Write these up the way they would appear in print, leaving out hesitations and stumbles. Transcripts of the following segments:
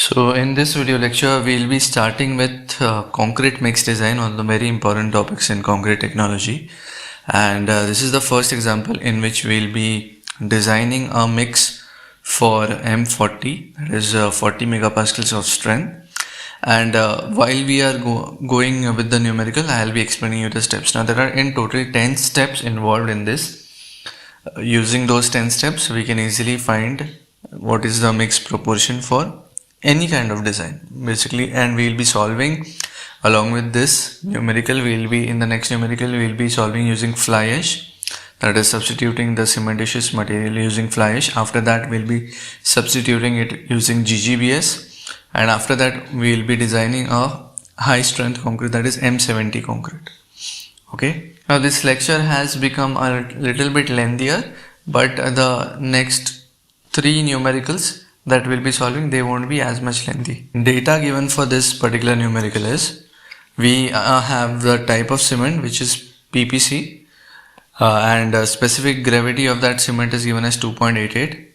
So in this video lecture, we'll be starting with concrete mix design, one of the very important topics in concrete technology. And this is the first example in which we'll be designing a mix for M40, that is 40 megapascals of strength. And while we are going with the numerical, I'll be explaining you the steps. Now there are in total 10 steps involved in this. Using those 10 steps, we can easily find what is the mix proportion for any kind of design basically, and we'll be solving along with this numerical. In the next numerical we'll be solving using fly ash, that is substituting the cementitious material using fly ash. After that we'll be substituting it using GGBS, and after that we'll be designing a high strength concrete, that is M70 concrete. Okay, now this lecture has become a little bit lengthier, but the next 3 numericals that we'll be solving, they won't be as much lengthy. Data given for this particular numerical is, we have the type of cement, which is PPC, and specific gravity of that cement is given as 2.88.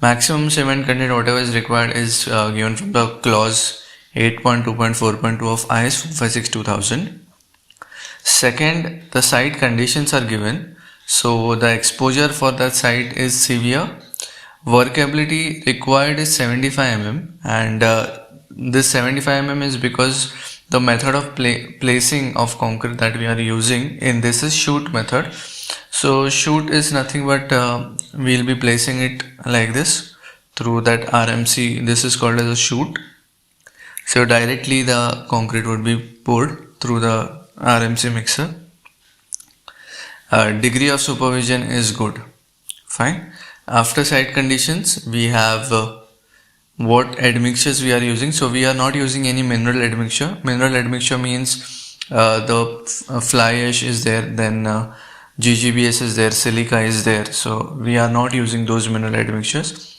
Maximum cement content whatever is required is given from the clause 8.2.4.2 of IS 456-2000. Second, the site conditions are given. So the exposure for that site is severe. Workability required is 75 mm, and this 75 mm is because the method of placing of concrete that we are using in this is chute method. So chute is nothing but we'll be placing it like this through that RMC. This is called as a chute. So directly the concrete would be poured through the RMC mixer. Degree of supervision is good. Fine. After site conditions, we have what admixtures we are using. So we are not using any mineral admixture. Mineral admixture means the fly ash is there, then GGBS is there, silica is there. So we are not using those mineral admixtures.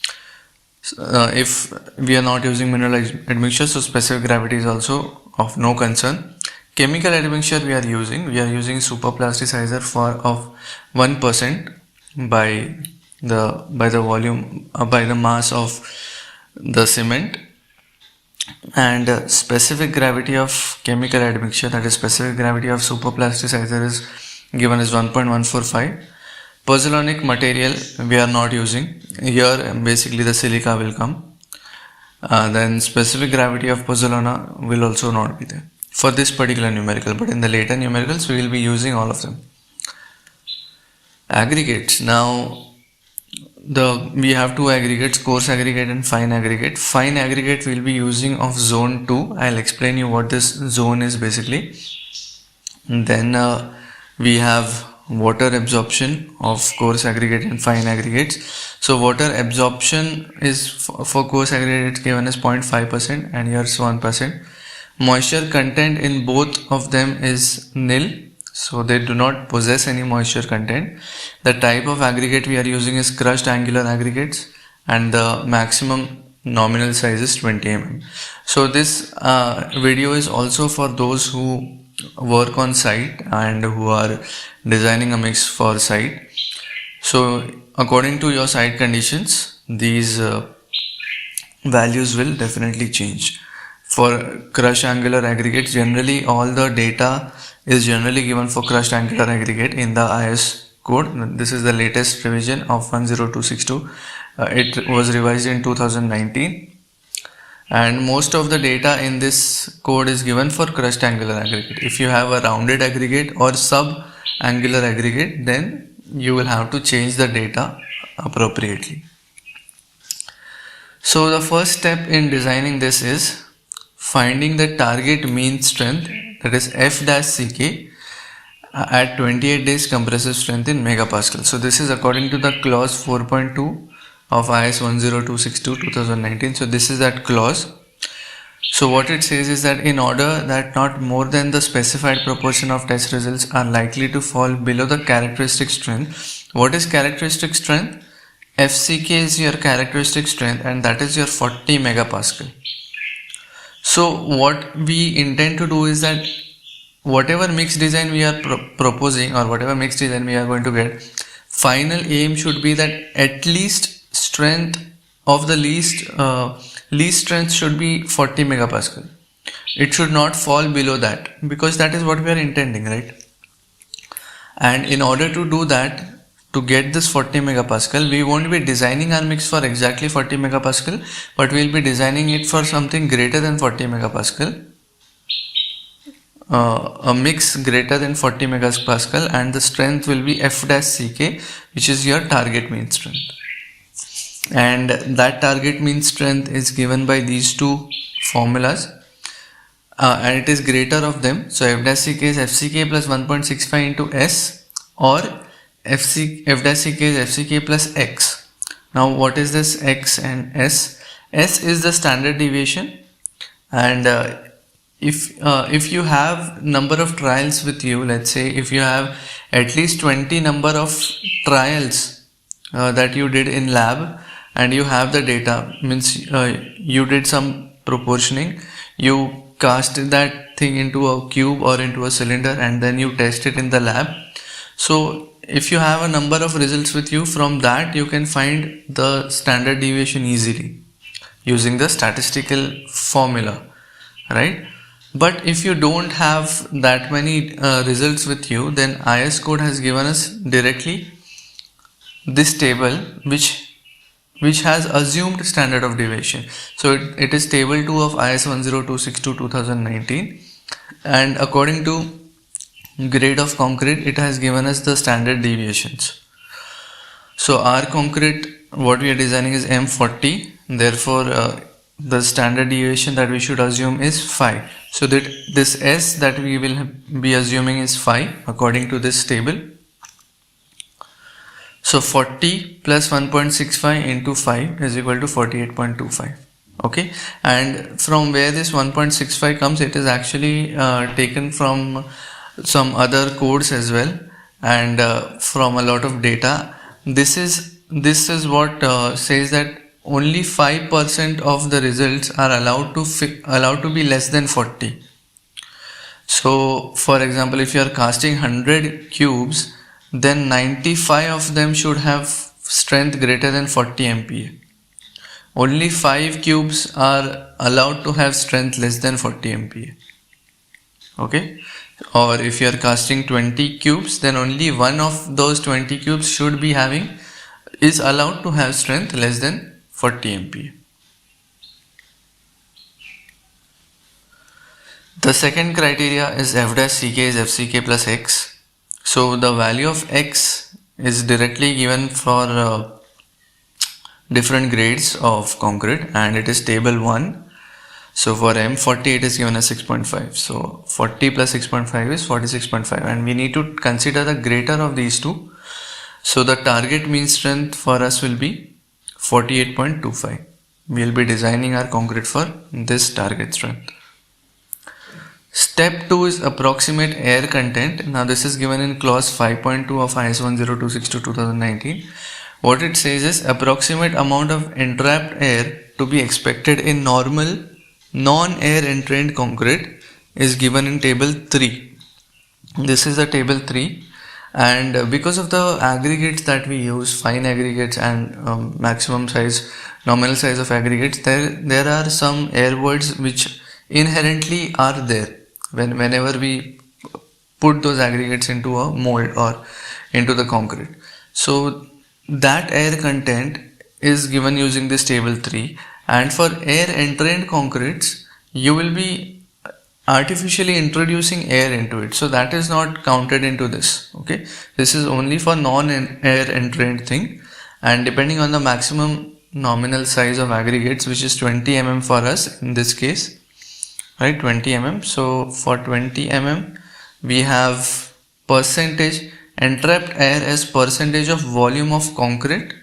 If we are not using mineral admixture, so specific gravity is also of no concern. Chemical admixture we are using superplasticizer of 1% by the volume by the mass of the cement, and specific gravity of chemical admixture, that is specific gravity of superplasticizer, is given as 1.145. Pozzolanic material we are not using here, basically the silica will come, then specific gravity of pozzolana will also not be there for this particular numerical, but in the later numericals we will be using all of them. Aggregates. Now we have 2 aggregates, coarse aggregate and fine aggregate. Fine aggregate we'll be using of zone 2. I'll explain you what this zone is basically. And then we have water absorption of coarse aggregate and fine aggregates. So water absorption is for coarse aggregate given as 0.5% and here's 1%. Moisture content in both of them is nil. So they do not possess any moisture content. The type of aggregate we are using is crushed angular aggregates, and the maximum nominal size is 20 mm. So this video is also for those who work on site and who are designing a mix for site. So according to your site conditions, these values will definitely change. For crushed angular aggregates, generally all the data is generally given for crushed angular aggregate in the IS code. This is the latest revision of 10262. It was revised in 2019, and most of the data in this code is given for crushed angular aggregate. If you have a rounded aggregate or sub angular aggregate, then you will have to change the data appropriately. So the first step in designing this is finding the target mean strength, that is F-CK, at 28 days compressive strength in megapascal. So this is according to the clause 4.2 of IS 10262-2019. So this is that clause. So what it says is that in order that not more than the specified proportion of test results are likely to fall below the characteristic strength. What is characteristic strength? FCK is your characteristic strength, and that is your 40 megapascal. So what we intend to do is that whatever mix design we are proposing, or whatever mix design we are going to get, final aim should be that at least strength of the least strength should be 40 megapascal. It should not fall below that, because that is what we are intending, right? And in order to do that, to get this 40 megapascal, we won't be designing our mix for exactly 40 megapascal, but we'll be designing it for something greater than 40 megapascal, a mix greater than 40 megapascal, and the strength will be F dash CK, which is your target mean strength. And that target mean strength is given by these two formulas, and it is greater of them. So F dash CK is FCK plus 1.65 into S, or F dash CK is FCK plus X. Now what is this X and S? S is the standard deviation, and if you have number of trials with you, let's say if you have at least 20 number of trials that you did in lab, and you have the data, means you did some proportioning, you cast that thing into a cube or into a cylinder, and then you test it in the lab. So if you have a number of results with you, from that you can find the standard deviation easily using the statistical formula, right? But if you don't have that many results with you, then IS code has given us directly this table which has assumed standard of deviation. So it is table 2 of IS 10262 2019, and according to grade of concrete, it has given us the standard deviations. So our concrete, what we are designing is M40, therefore the standard deviation that we should assume is 5. So that this S that we will be assuming is 5 according to this table. So 40 plus 1.65 into 5 is equal to 48.25. Okay, and from where this 1.65 comes, it is actually taken from some other codes as well, and from a lot of data. This is what says that only 5% of the results are allowed to be less than 40. So for example, if you are casting 100 cubes, then 95 of them should have strength greater than 40 MPa. Only 5 cubes are allowed to have strength less than 40 MPa. Okay, or if you are casting 20 cubes, then only one of those 20 cubes is allowed to have strength less than 40 MPa. The second criteria is F dash CK is FCK plus X. So the value of X is directly given for different grades of concrete, and it is table 1. So for M40 it is given as 6.5. So 40 plus 6.5 is 46.5, and we need to consider the greater of these two. So the target mean strength for us will be 48.25. We will be designing our concrete for this target strength. Step 2 is approximate air content. Now this is given in clause 5.2 of IS 10262 2019. What it says is approximate amount of entrapped air to be expected in normal non-air entrained concrete is given in table 3. This is the table 3, and because of the aggregates that we use, fine aggregates and maximum size, nominal size of aggregates, there are some air voids which inherently are there whenever we put those aggregates into a mold or into the concrete. So that air content is given using this table 3, and for air entrained concretes you will be artificially introducing air into it, so that is not counted into this. Okay, this is only for non-air entrained thing, and depending on the maximum nominal size of aggregates, which is 20 mm for us in this case, right, 20 mm. So for 20 mm we have percentage entrapped air as percentage of volume of concrete,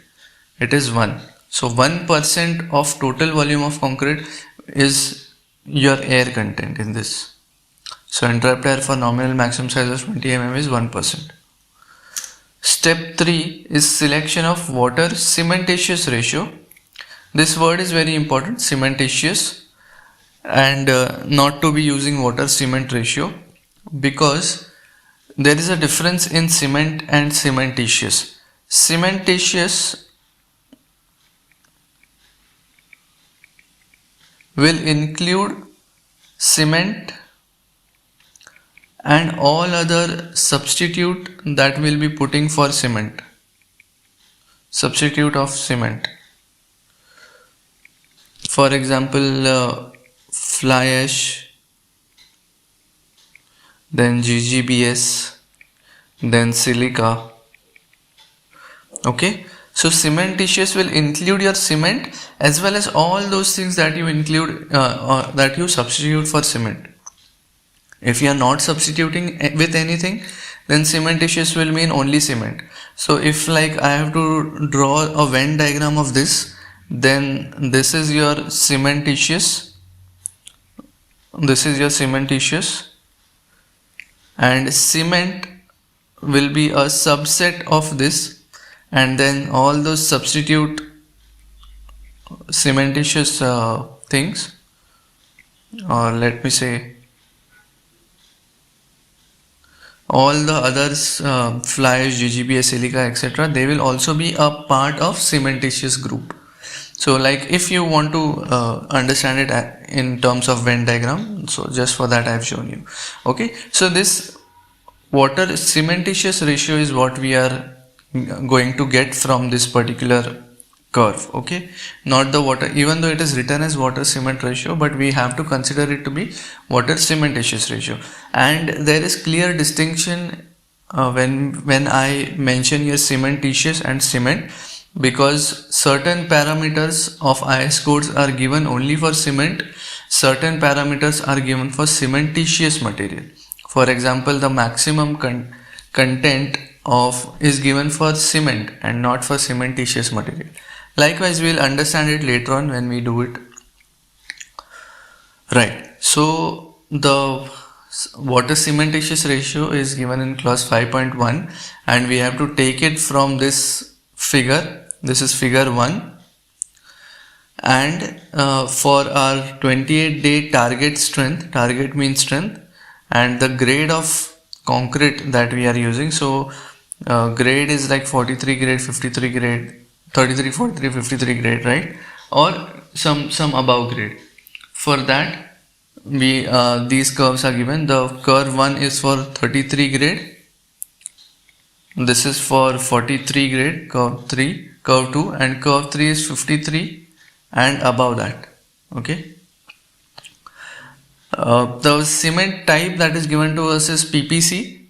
it is 1. So 1% of total volume of concrete is your air content in this. So entrapped air for nominal maximum size of 20 mm is 1%. Step 3 is selection of water cementitious ratio. This word is very important, cementitious, and not to be using water cement ratio, because there is a difference in cement and cementitious. Cementitious will include cement and all other substitute that we'll be putting for cement. Substitute of cement. For example, fly ash, then GGBS, then silica. Okay, so cementitious will include your cement as well as all those things that you include that you substitute for cement. If you are not substituting with anything, then cementitious will mean only cement. So if like I have to draw a Venn diagram of this, then this is your cementitious, this is your cementitious, and cement will be a subset of this, and then all those substitute cementitious things, or let me say all the others, fly ash, GGBS, silica, etc., they will also be a part of cementitious group. So like if you want to understand it in terms of Venn diagram, so just for that I have shown you. Okay, so this water cementitious ratio is what we are going to get from this particular curve. Okay, not the water, even though it is written as water cement ratio, but we have to consider it to be water cementitious ratio. And there is clear distinction when I mention here cementitious and cement, because certain parameters of IS codes are given only for cement, certain parameters are given for cementitious material. For example, the maximum content of is given for cement and not for cementitious material. Likewise, we'll understand it later on when we do it. Right. So the water cementitious ratio is given in clause 5.1, and we have to take it from this figure. This is figure 1, and for our 28-day target strength, target mean strength, and the grade of concrete that we are using. So grade is like 43 grade, 53 grade, 33, 43, 53 grade, right? Or some above grade. For that, we these curves are given. The curve 1 is for 33 grade. This is for 43 grade, curve 3, curve 2, and curve 3 is 53 and above that. Okay. The cement type that is given to us is PPC,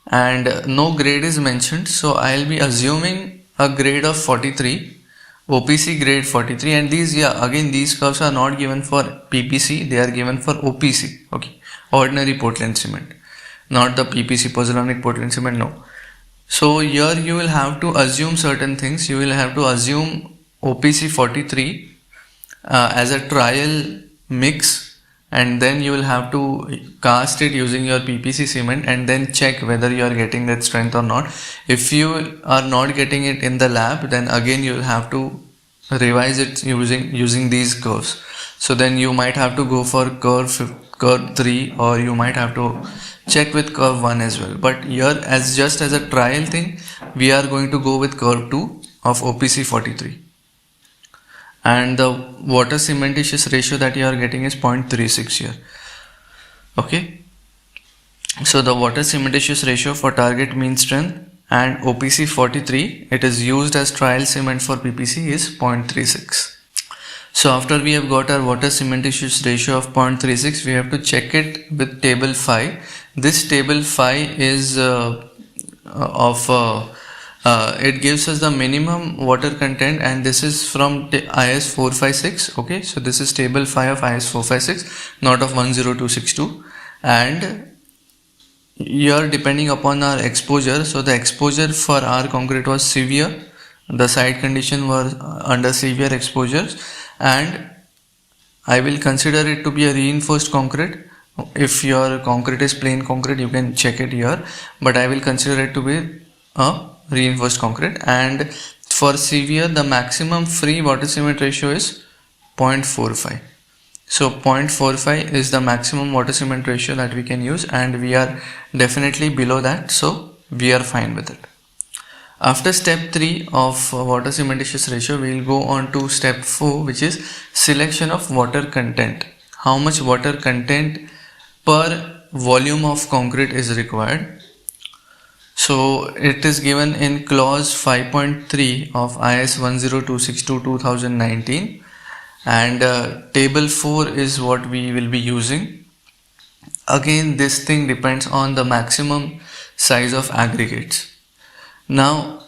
and no grade is mentioned. So I'll be assuming a grade of 43, OPC grade 43, and these, yeah, again these curves are not given for PPC, they are given for OPC. Okay, ordinary Portland cement, not the PPC, pozzolanic Portland cement, no. So here you will have to assume certain things. You will have to assume OPC 43 as a trial mix, and then you will have to cast it using your PPC cement and then check whether you are getting that strength or not. If you are not getting it in the lab, then again you will have to revise it using these curves. So then you might have to go for curve 3, or you might have to check with curve 1 as well. But here, as just as a trial thing, we are going to go with curve 2 of OPC 43. And the water cementitious ratio that you are getting is 0.36 here. Okay. So the water cementitious ratio for target mean strength and OPC 43, it is used as trial cement for PPC, is 0.36. So after we have got our water cementitious ratio of 0.36, we have to check it with table 5. This table 5 is it gives us the minimum water content, and this is from IS 456. Okay, so this is table 5 of IS 456, not of 10262. And here, depending upon our exposure, so the exposure for our concrete was severe, the site condition was under severe exposures, and I will consider it to be a reinforced concrete. If your concrete is plain concrete, you can check it here, but I will consider it to be a reinforced concrete. And for severe, the maximum free water cement ratio is 0.45. So 0.45 is the maximum water cement ratio that we can use, and we are definitely below that, so we are fine with it. After step 3 of water cementitious ratio, we will go on to step 4, which is selection of water content. How much water content per volume of concrete is required. So it is given in clause 5.3 of IS 10262/2019, and table 4 is what we will be using. Again, this thing depends on the maximum size of aggregates. Now,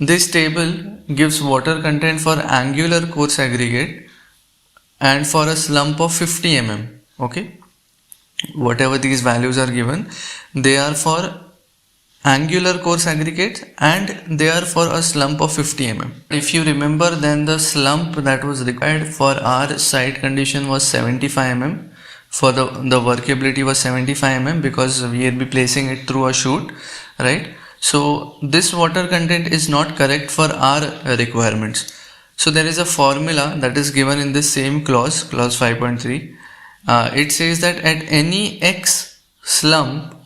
this table gives water content for angular coarse aggregate and for a slump of 50 mm. Okay, whatever these values are given, they are for angular coarse aggregates and they are for a slump of 50 mm. If you remember, then the slump that was required for our site condition was 75 mm. For the workability was 75 mm because we will be placing it through a chute, right? So this water content is not correct for our requirements. So there is a formula that is given in this same clause 5.3. It says that at any x slump,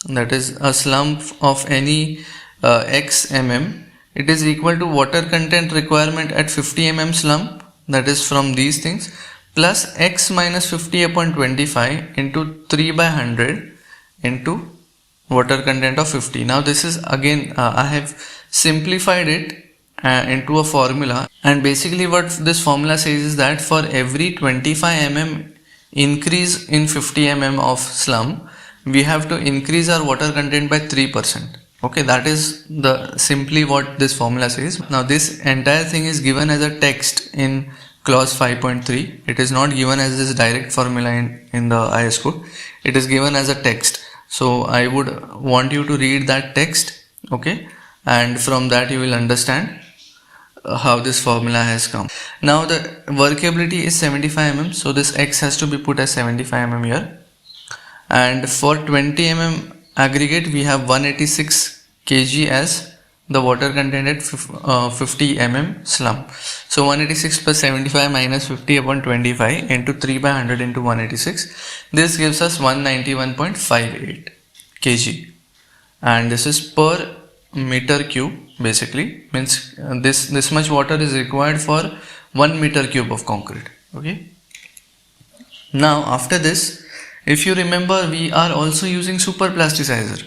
that is a slump of any x mm, it is equal to water content requirement at 50 mm slump, that is from these things, plus x minus 50 upon 25 into 3 by 100 into water content of 50. Now this is again I have simplified it into a formula, and basically what this formula says is that for every 25 mm increase in 50 mm of slump, we have to increase our water content by 3%. Okay, that is the simply what this formula says. Now this entire thing is given as a text in clause 5.3. It is not given as this direct formula in the IS code. It is given as a text. So I would want you to read that text, okay, and from that you will understand how this formula has come. Now the workability is 75 mm, so this x has to be put as 75 mm here, and for 20 mm aggregate we have 186 kg as the water content at 50 mm slump. So 186 plus 75 minus 50 upon 25 into 3 by 100 into 186, this gives us 191.58 kg, and this is per meter cube. Basically means this much water is required for 1 meter cube of concrete. Okay, now after this, if you remember, we are also using super plasticizer,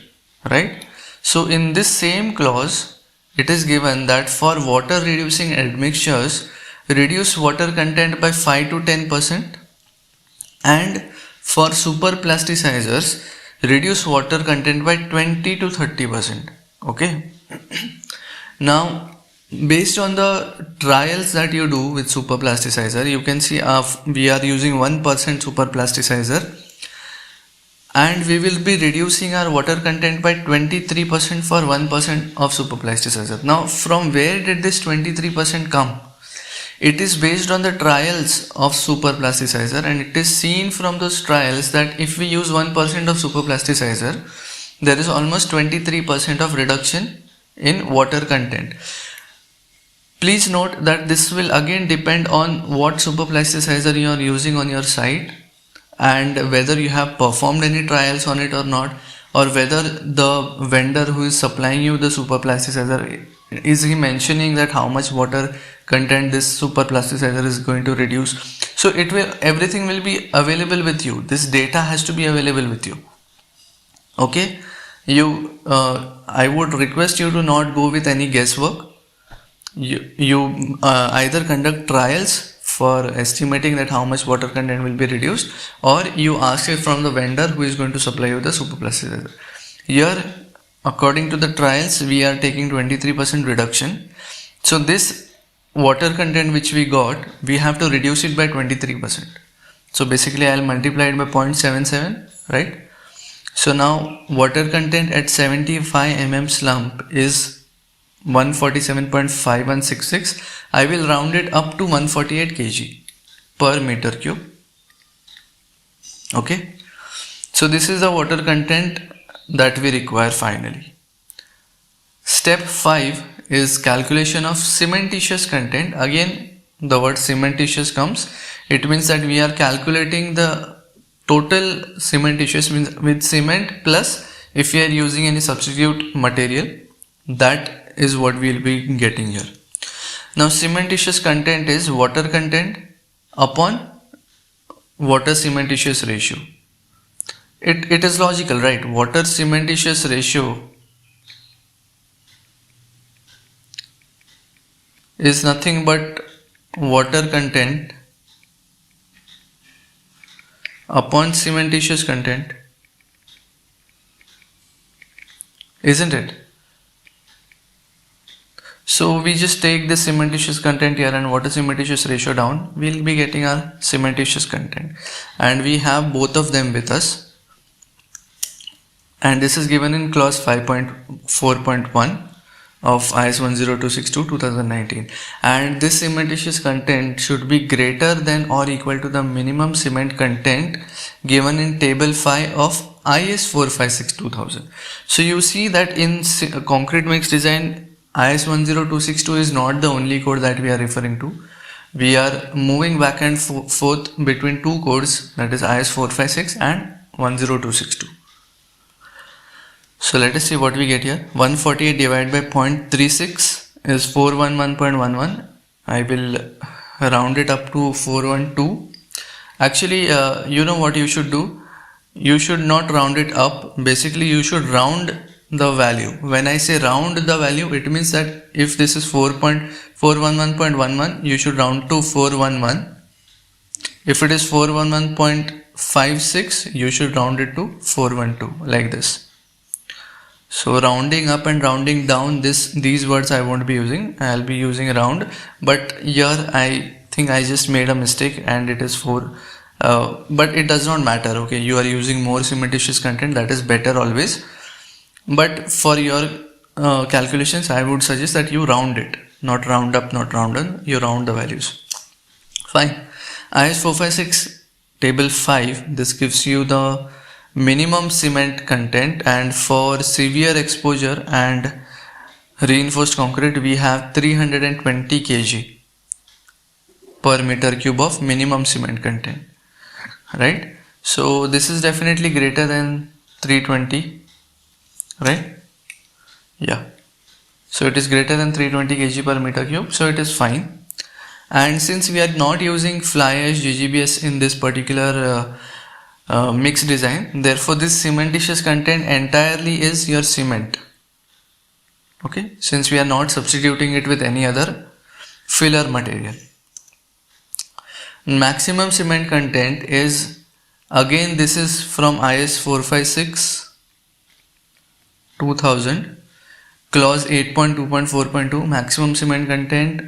right? So in this same clause, it is given that for water reducing admixtures, reduce water content by 5 to 10%, and for super plasticizers, reduce water content by 20 to 30%. Okay. Now, based on the trials that you do with super plasticizer, you can see we are using 1% super plasticizer, and we will be reducing our water content by 23% for 1% of super plasticizer. Now, from where did this 23% come? It is based on the trials of super plasticizer, and it is seen from those trials that if we use 1% of super plasticizer, there is almost 23% of reduction in water content. Please note that this will again depend on what super plasticizer you are using on your site, and whether you have performed any trials on it or not, or whether the vendor who is supplying you the super plasticizer, is he mentioning that how much water content this super plasticizer is going to reduce. So everything will be available with you. This data has to be available with you. Okay, I would request you to not go with any guesswork. You either conduct trials for estimating that how much water content will be reduced, or you ask it from the vendor who is going to supply you the super plasticizer. Here, according to the trials, we are taking 23% reduction. So this water content which we got, we have to reduce it by 23%. So basically I will multiply it by 0.77, right? So now water content at 75 mm slump is 147.5166. I will round it up to 148 kg per meter cube. Okay, so this is the water content that we require finally. Step 5 is calculation of cementitious content. Again, the word cementitious comes. It means that we are calculating the total cementitious, means with cement plus if we are using any substitute material, that is what we'll be getting here. Now cementitious content is water content upon water cementitious ratio. It is logical, right? Water cementitious ratio is nothing but water content upon cementitious content, isn't it? So we just take the cementitious content here and water cementitious ratio down, we'll be getting our cementitious content, and we have both of them with us, and this is given in clause 5.4.1 of IS 10262 2019, and this cementitious content should be greater than or equal to the minimum cement content given in table 5 of IS 456 2000. So you see that in concrete mix design, IS 10262 is not the only code that we are referring to. We are moving back and forth between two codes, that is IS 456 and 10262. So let us see what we get here. 148 divided by 0.36 is 411.11. I will round it up to 412. Actually, you know what you should do? You should not round it up. Basically, you should round the value. When I say round the value, it means that if this is 4.411.11, you should round to 411. If it is 411.56, you should round it to 412, like this. So rounding up and rounding down, these words I won't be using. I'll be using round, but here I think I just made a mistake and it is 4. But it does not matter. Okay, you are using more cementitious content, that is better always. But for your calculations, I would suggest that you round it, not round up, not round down. You round the values. Fine. IS 456 table 5. This gives you the minimum cement content, and for severe exposure and reinforced concrete we have 320 kg per meter cube of minimum cement content, right? So this is definitely greater than 320, right? Yeah, so it is greater than 320 kg per meter cube, so it is fine. And since we are not using fly ash GGBS in this particular mixed design, therefore this cementitious content entirely is your cement. Okay, since we are not substituting it with any other filler material. Maximum cement content is, again this is from IS 456 2000, clause 8.2.4.2, maximum cement content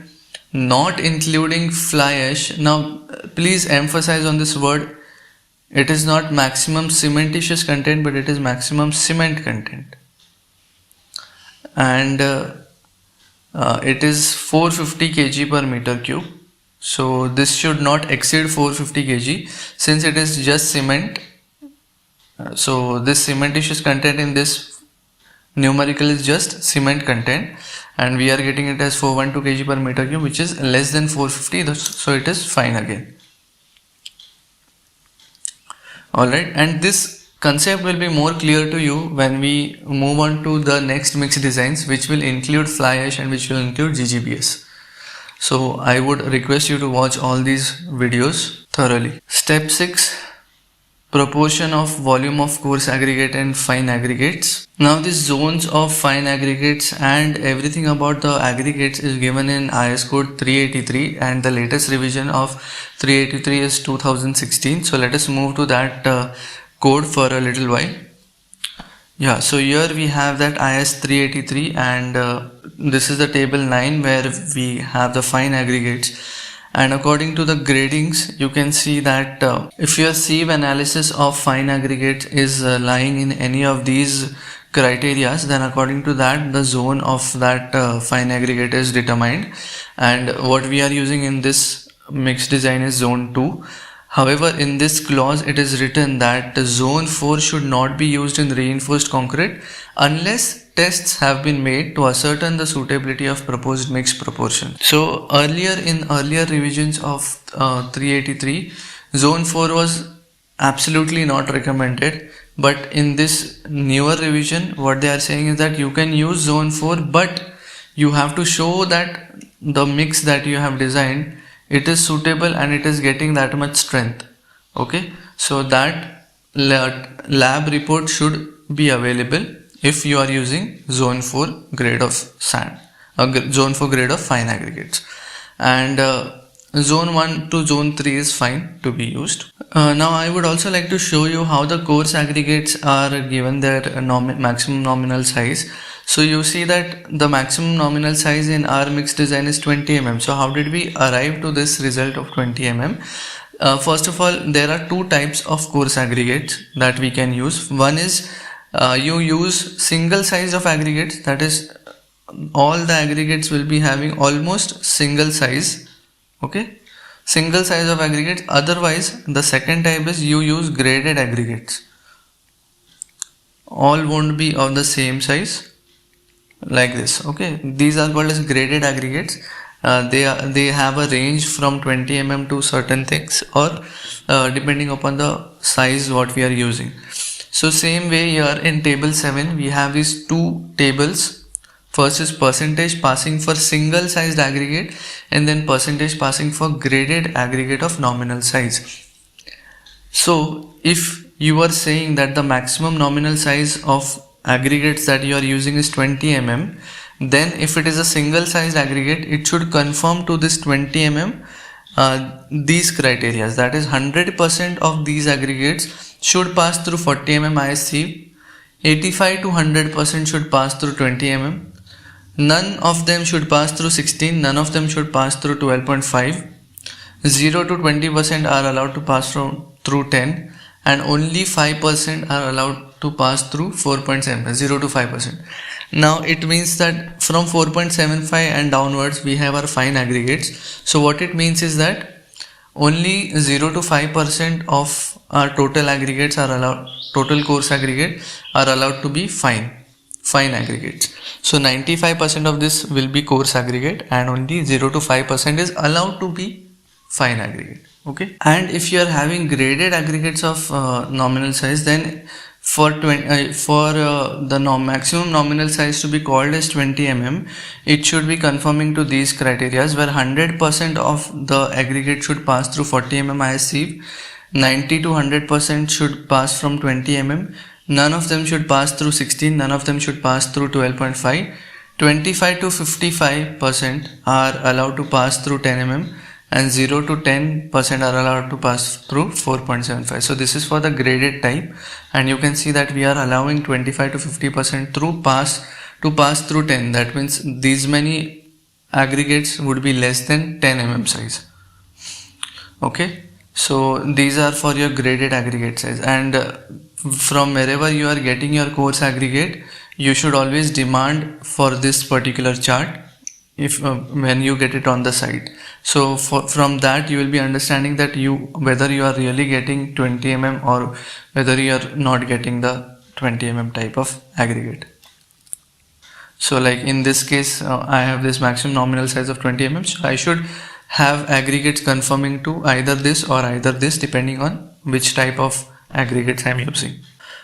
not including fly ash. Now please emphasize on this word. It is not maximum cementitious content, but it is maximum cement content, and it is 450 kg per meter cube. So this should not exceed 450 kg since it is just cement. So this cementitious content in this numerical is just cement content, and we are getting it as 412 kg per meter cube, which is less than 450, so it is fine again. Alright, and this concept will be more clear to you when we move on to the next mixed designs, which will include fly ash and which will include GGBS. So I would request you to watch all these videos thoroughly. Step 6, proportion of volume of coarse aggregate and fine aggregates. Now these zones of fine aggregates and everything about the aggregates is given in IS code 383, and the latest revision of 383 is 2016. So let us move to that code for a little while. Yeah, so here we have that IS 383, and this is the table 9 where we have the fine aggregates. And according to the gradings, you can see that if your sieve analysis of fine aggregate is lying in any of these criteria, then according to that the zone of that fine aggregate is determined, and what we are using in this mixed design is zone 2. However, in this clause it is written that zone 4 should not be used in reinforced concrete unless tests have been made to ascertain the suitability of proposed mix proportion. So earlier revisions of 383, zone 4 was absolutely not recommended, but in this newer revision what they are saying is that you can use zone 4, but You have to show that the mix that you have designed, it is suitable and it is getting that much strength. Okay, so that lab report should be available if you are using zone 4 grade of sand, zone 4 grade of fine aggregates, and zone 1 to zone 3 is fine to be used. Now I would also like to show you how the coarse aggregates are given their maximum nominal size. So you see that the maximum nominal size in our mix design is 20 mm. So how did we arrive to this result of 20 mm? First of all, there are two types of coarse aggregates that we can use. One is you use single size of aggregates, that is all the aggregates will be having almost single size. Okay, single size of aggregates. Otherwise, the second type is you use graded aggregates. All won't be of the same size, like this. Okay, these are called as graded aggregates. They have a range from 20 mm to certain things, or depending upon the size what we are using. So same way here in table 7 we have these two tables. First is percentage passing for single sized aggregate, and then percentage passing for graded aggregate of nominal size. So if you are saying that the maximum nominal size of aggregates that you are using is 20 mm, then if it is a single sized aggregate, it should conform to this 20 mm these criteria, that is 100% of these aggregates should pass through 40 mm IS sieve, 85 to 100% should pass through 20 mm, none of them should pass through 16, none of them should pass through 12.5, 0 to 20% are allowed to pass through 10, and only 5% are allowed to pass through 4.7, 0 to 5%. Now it means that from 4.75 and downwards we have our fine aggregates. So what it means is that only 0 to 5% of our total aggregates are allowed, total coarse aggregate are allowed to be fine aggregates. So 95% of this will be coarse aggregate, and only 0 to 5% is allowed to be fine aggregate. Okay, and if you are having graded aggregates of nominal size, then for the maximum nominal size to be called as 20 mm, it should be conforming to these criteria, where 100% of the aggregate should pass through 40 mm IS sieve, 90 to 100% should pass from 20 mm, none of them should pass through 16, none of them should pass through 12.5, 25 to 55% are allowed to pass through 10 mm, and 0 to 10% are allowed to pass through 4.75. So this is for the graded type, and you can see that we are allowing 25 to 50% to pass through 10. That means these many aggregates would be less than 10 mm size. Okay, so these are for your graded aggregate size, and from wherever you are getting your coarse aggregate, you should always demand for this particular chart if when you get it on the site. So from that you will be understanding that whether you are really getting 20 mm or whether you are not getting the 20 mm type of aggregate. So like in this case I have this maximum nominal size of 20 mm, so I should have aggregates conforming to either this or either this, depending on which type of aggregates I am using.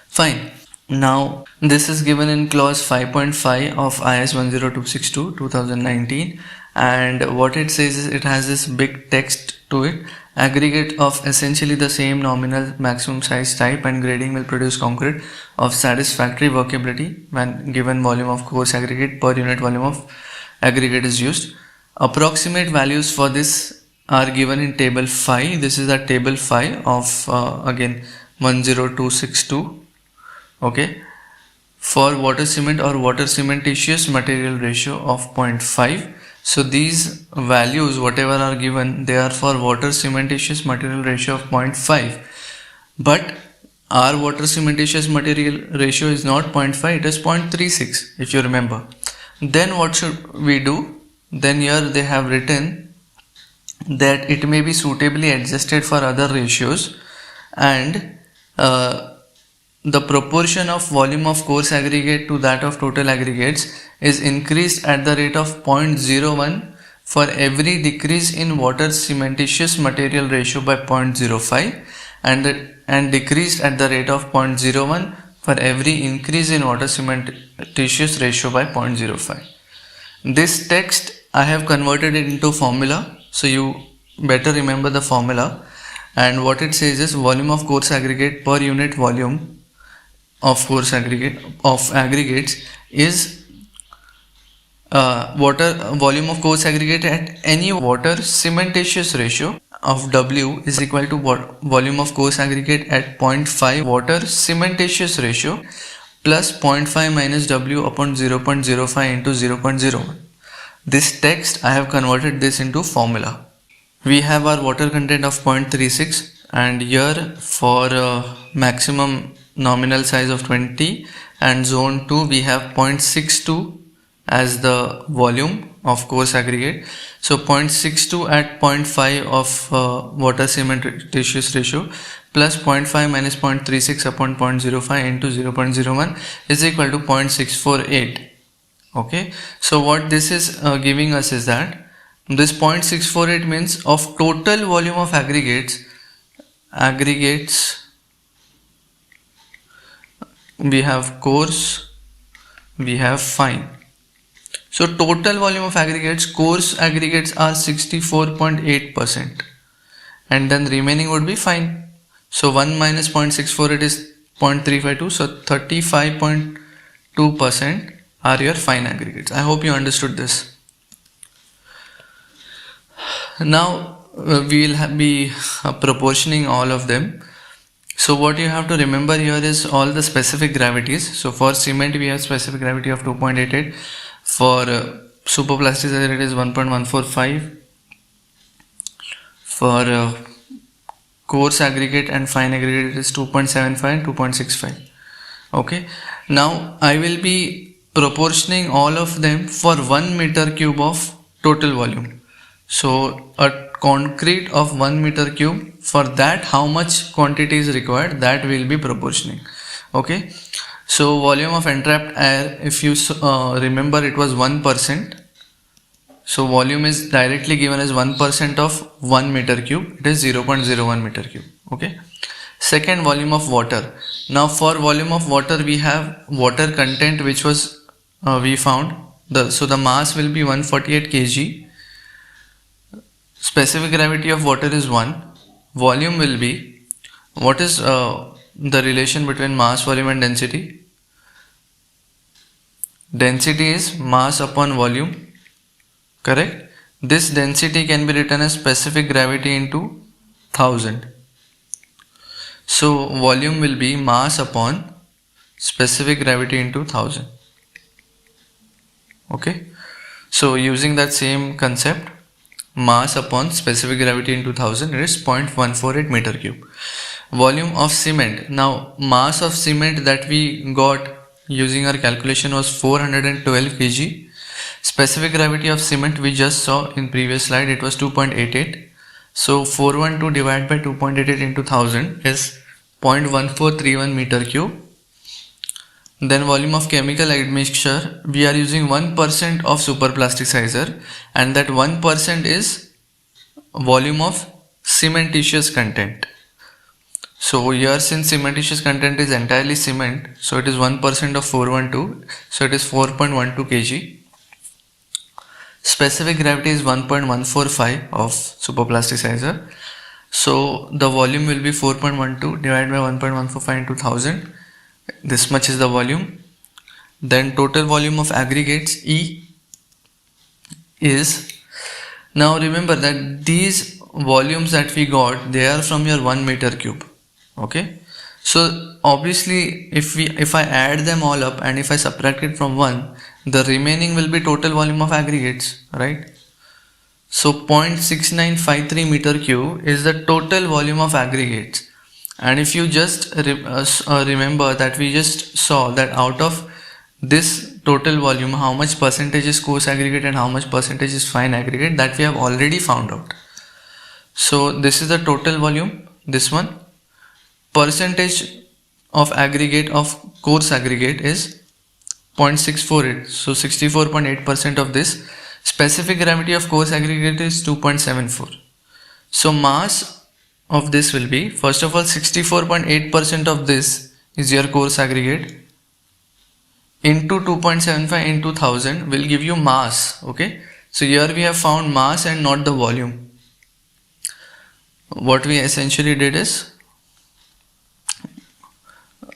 Fine. Now this is given in clause 5.5 of IS 10262 2019, and what it says is it has this big text to it: aggregate of essentially the same nominal maximum size type and grading will produce concrete of satisfactory workability when given volume of coarse aggregate per unit volume of aggregate is used. Approximate values for this are given in table 5. This is the table 5 of again 10262. Okay, for water cement or water cementitious material ratio of 0.5. So these values whatever are given, they are for water cementitious material ratio of 0.5, but our water cementitious material ratio is not 0.5, it is 0.36 if you remember. Then what should we do? Then here they have written that it may be suitably adjusted for other ratios, and the proportion of volume of coarse aggregate to that of total aggregates is increased at the rate of 0.01 for every decrease in water cementitious material ratio by 0.05, and decreased at the rate of 0.01 for every increase in water cementitious ratio by 0.05. This text I have converted it into formula, so you better remember the formula. And what it says is volume of coarse aggregate per unit volume of coarse aggregate of aggregates is water volume of coarse aggregate at any water cementitious ratio of W is equal to volume of coarse aggregate at 0.5 water cementitious ratio plus 0.5 minus W upon 0.05 into 0.01. This text I have converted this into formula. We have our water content of 0.36 and here for maximum nominal size of 20 and zone 2 we have 0.62 as the volume of coarse aggregate. So 0.62 at 0.5 of water cementitious ratio plus 0.5 minus 0.36 upon 0.05 into 0.01 is equal to 0.648. Okay, so what this is giving us is that this 0.648 means of total volume of aggregates we have coarse, we have fine. So total volume of aggregates, coarse aggregates are 64.8% and then remaining would be fine. So 1 minus 0.648 is 0.352, so 35.2% are your fine aggregates. I hope you understood this. Now we will be proportioning all of them. So what you have to remember here is all the specific gravities. So for cement we have specific gravity of 2.88. For superplasticizer it is 1.145. For coarse aggregate and fine aggregate it is 2.75 and 2.65. Okay. Now I will be proportioning all of them for 1 meter cube of total volume. So a concrete of 1 meter cube, for that how much quantity is required, that will be proportioning. Okay, so volume of entrapped air, if you remember, it was 1%. So volume is directly given as 1% of 1 meter cube, it is 0.01 meter cube. Okay, second, volume of water. Now for volume of water we have water content which was we found, so the mass will be 148 kg. Specific gravity of water is 1. Volume will be, what is the relation between mass, volume and density? Density is mass upon volume, correct? This density can be written as specific gravity into 1000. So volume will be mass upon specific gravity into 1000. Okay, so using that same concept, mass upon specific gravity into 1000 is 0.148 meter cube. Volume of cement. Now mass of cement that we got using our calculation was 412 kg. Specific gravity of cement we just saw in previous slide, it was 2.88. So 412 divided by 2.88 into 1000 is 0.1431 meter cube. Then volume of chemical admixture, we are using 1% of superplasticizer and that 1% is volume of cementitious content. So here since cementitious content is entirely cement, so it is 1% of 412, so it is 4.12 kg. Specific gravity is 1.145 of superplasticizer. So the volume will be 4.12 divided by 1.145 into 1000. This much is the volume. Then total volume of aggregates E is, now remember that these volumes that we got, they are from your 1 meter cube. Okay, so obviously if I add them all up and if I subtract it from 1, the remaining will be total volume of aggregates, right? So 0.6953 meter cube is the total volume of aggregates. And if you just remember that we just saw that out of this total volume, how much percentage is coarse aggregate and how much percentage is fine aggregate, that we have already found out. So this is the total volume, this one. Percentage of aggregate of coarse aggregate is 0.648. So 64.8% of this. Specific gravity of coarse aggregate is 2.74. So mass of this will be, first of all, 64.8% of this is your coarse aggregate into 2.75 into 1000 will give you mass. Okay, so here we have found mass and not the volume. What we essentially did is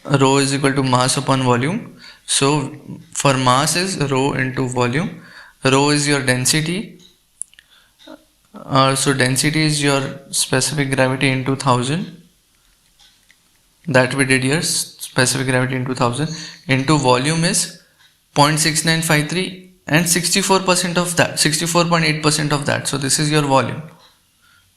rho is equal to mass upon volume. So for mass is rho into volume. Rho is your density. So density is your specific gravity into 1000. That we did here, specific gravity into 1000, into volume is 0.6953 and 64% of that, 64.8% of that. So this is your volume.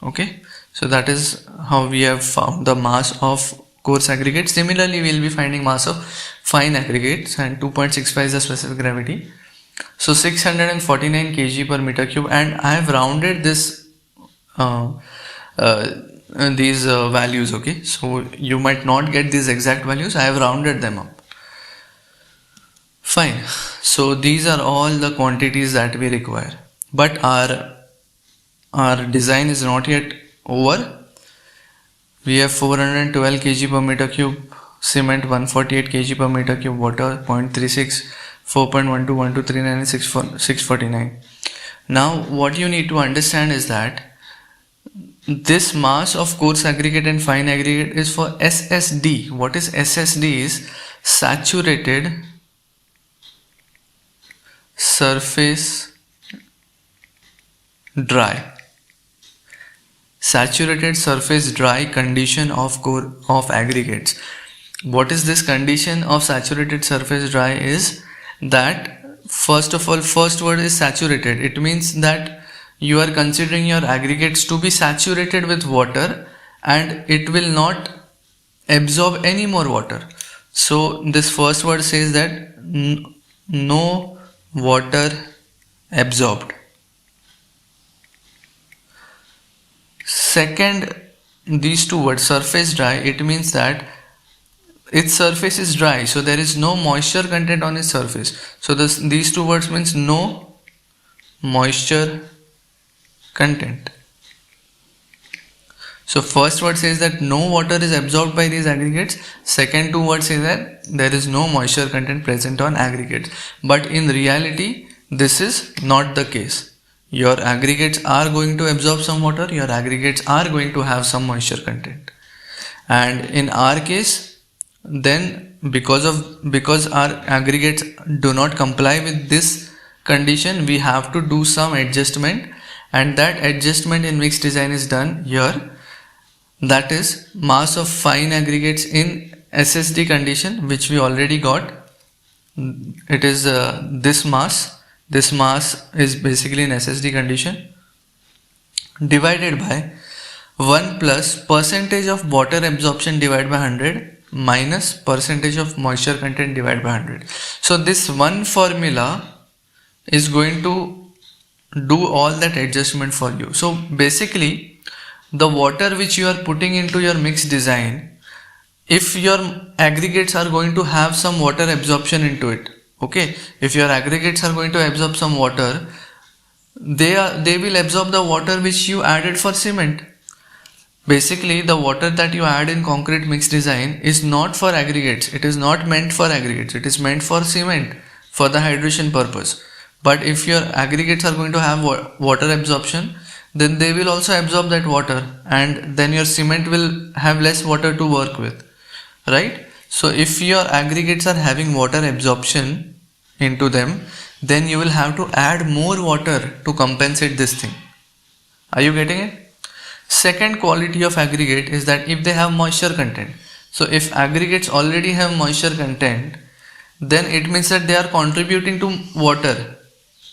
Okay, so that is how we have found the mass of coarse aggregates. Similarly, we will be finding mass of fine aggregates, and 2.65 is the specific gravity. So 649 kg per meter cube, and I have rounded this these values. Okay, so you might not get these exact values. I have rounded them up. Fine. So these are all the quantities that we require, but our design is not yet over. We have 412 kg per meter cube cement, 148 kg per meter cube water, 0.36, 4.12, 1239 and 649. Now what you need to understand is that this mass of coarse aggregate and fine aggregate is for SSD. What is SSD? Is saturated surface dry. Saturated surface dry condition of aggregates. What is this condition of saturated surface dry? Is that first of all, first word is saturated. It means that you are considering your aggregates to be saturated with water and it will not absorb any more water. So this first word says that no water absorbed. Second, these two words, surface dry, it means that its surface is dry, so there is no moisture content on its surface. So these two words means no moisture content. So first word says that no water is absorbed by these aggregates. Second two words say that there is no moisture content present on aggregates. But in reality, this is not the case. Your aggregates are going to absorb some water. Your aggregates are going to have some moisture content. And in our case, then because our aggregates do not comply with this condition, we have to do some adjustment, and that adjustment in mixed design is done here. That is mass of fine aggregates in SSD condition, which we already got. It is this mass. This mass is basically in SSD condition, divided by 1 plus percentage of water absorption divided by 100 minus percentage of moisture content divided by 100. So this one formula is going to do all that adjustment for you. So basically, the water which you are putting into your mixed design, if your aggregates are going to have some water absorption into it, okay, if your aggregates are going to absorb some water, they will absorb the water which you added for cement. Basically, the water that you add in concrete mixed design is not for aggregates. It is not meant for aggregates. It is meant for cement, for the hydration purpose. But if your aggregates are going to have water absorption, then they will also absorb that water, and then your cement will have less water to work with, right? So if your aggregates are having water absorption into them, then you will have to add more water to compensate this thing. Are you getting it? Second quality of aggregate is that if they have moisture content. So if aggregates already have moisture content, then it means that they are contributing to water.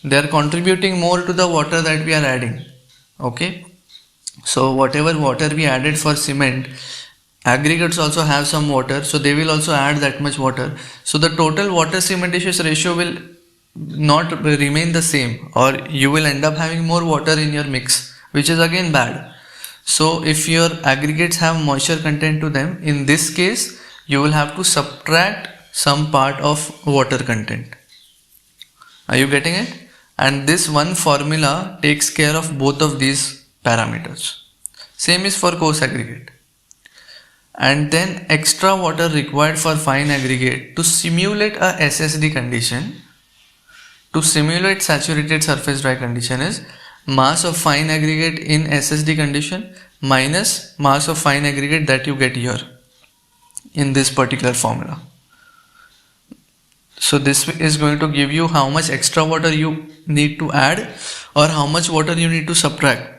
They are contributing more to the water that we are adding. Okay. So whatever water we added for cement, aggregates also have some water, so they will also add that much water. So the total water cementitious ratio will not remain the same, or you will end up having more water in your mix, which is again bad. So if your aggregates have moisture content to them, in this case you will have to subtract some part of water content. Are you getting it? And this one formula takes care of both of these parameters. Same is for coarse aggregate. and then extra water required for fine aggregate to simulate a SSD condition, to simulate saturated surface dry condition, is mass of fine aggregate in SSD condition minus mass of fine aggregate that you get here in this particular formula. So this is going to give you how much extra water you need to add or how much water you need to subtract.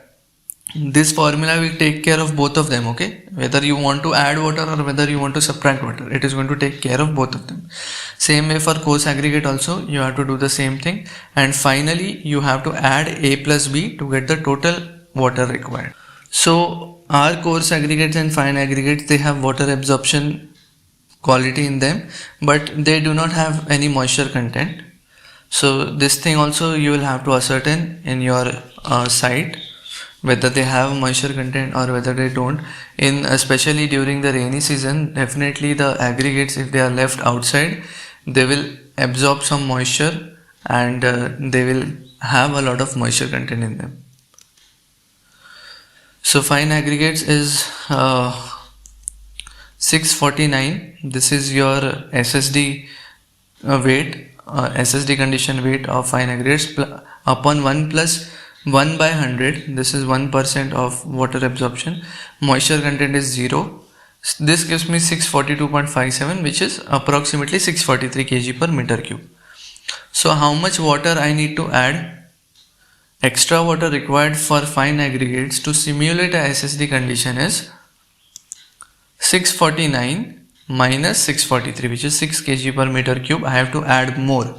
This formula will take care of both of them, okay? Whether you want to add water or whether you want to subtract water, it is going to take care of both of them. Same way for coarse aggregate also, you have to do the same thing. And finally, you have to add A plus B to get the total water required. So our coarse aggregates and fine aggregates, they have water absorption quality in them, but they do not have any moisture content. So this thing also you will have to ascertain in your site, whether they have moisture content or whether they don't. In especially during the rainy season, definitely the aggregates, if they are left outside, they will absorb some moisture and they will have a lot of moisture content in them. So fine aggregates is 649. This is your SSD weight, SSD condition weight of fine aggregates upon 1 plus 1 by 100. This is 1% of water absorption. Moisture content is 0. This gives me 642.57, which is approximately 643 kg per meter cube. So how much water I need to add? Extra water required for fine aggregates to simulate a SSD condition is 649 minus 643, which is 6 kg per meter cube. I have to add more.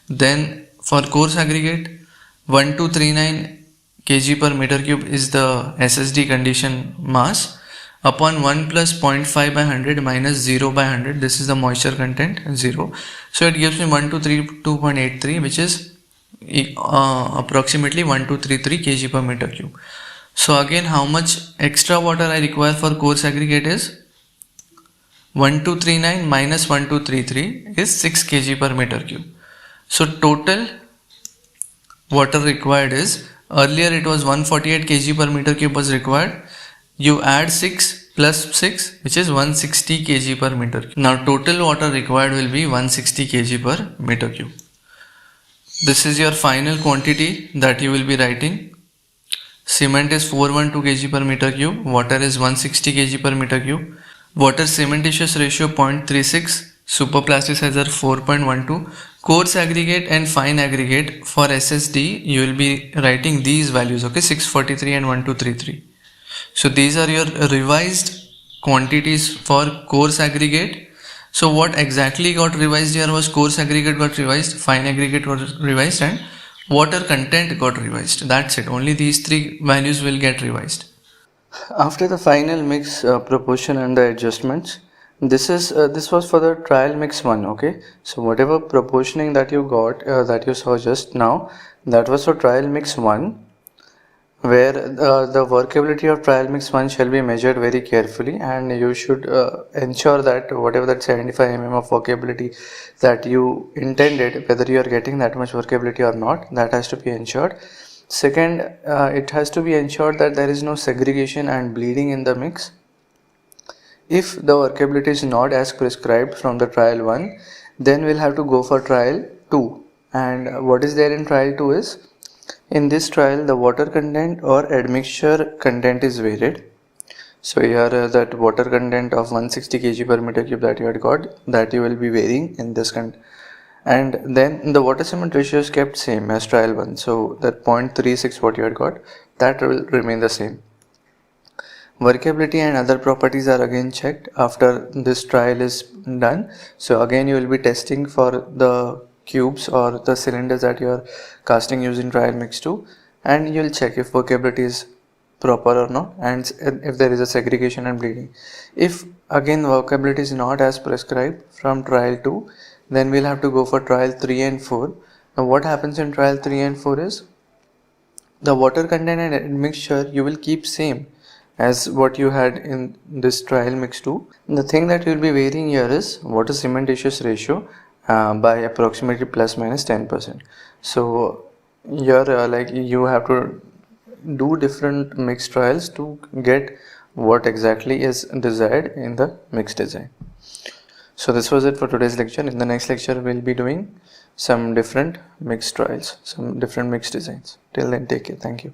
Then for coarse aggregate, 1239 kg per meter cube is the SSD condition mass upon 1 plus 0.5 by 100 minus 0 by 100. This is the moisture content, 0. So it gives me 1232.83, which is approximately 1233 kg per meter cube. So again, how much extra water I require for coarse aggregate is 1239 minus 1233 is 6 kg per meter cube. So total water required is, earlier it was 148 kg per meter cube was required. You add 6 plus 6, which is 160 kg per meter cube. Now total water required will be 160 kg per meter cube. This is your final quantity that you will be writing. Cement is 412 kg per meter cube. Water is 160 kg per meter cube. Water cementitious ratio 0.36. Superplasticizer 4.12. Coarse aggregate and fine aggregate for SSD, you will be writing these values, okay, 643 and 1233. So these are your revised quantities for coarse aggregate. So what exactly got revised here was coarse aggregate got revised, fine aggregate got revised, and water content got revised. That's it. Only these three values will get revised. After the final mix proportion and the adjustments, this was for the trial mix 1, okay? So whatever proportioning that you got, that you saw just now, that was for trial mix 1, where the workability of trial mix 1 shall be measured very carefully, and you should ensure that whatever that 75 mm of workability that you intended, whether you are getting that much workability or not, that has to be ensured. Second, it has to be ensured that there is no segregation and bleeding in the mix. If the workability is not as prescribed from the trial 1, then we'll have to go for trial 2. And what is there in trial 2 is, in this trial the water content or admixture content is varied. So here that water content of 160 kg per meter cube that you had got, that you will be varying in this and then the water cement ratio is kept same as trial 1. So that 0.36 what you had got, that will remain the same. Workability and other properties are again checked after this trial is done. So again you will be testing for the cubes or the cylinders that you are casting using trial mix 2, and you will check if workability is proper or not, and if there is a segregation and bleeding. If again workability is not as prescribed from trial 2, then we'll have to go for trial 3 and 4. Now what happens in trial 3 and 4 is, the water content and admixture you will keep same as what you had in this trial mix 2. The thing that you will be varying here is water cementitious ratio by approximately plus minus 10%. So here like you have to do different mix trials to get what exactly is desired in the mix design. So this was it for today's lecture. In the next lecture, we'll be doing some different mix trials, some different mix designs. Till then, take care. Thank you.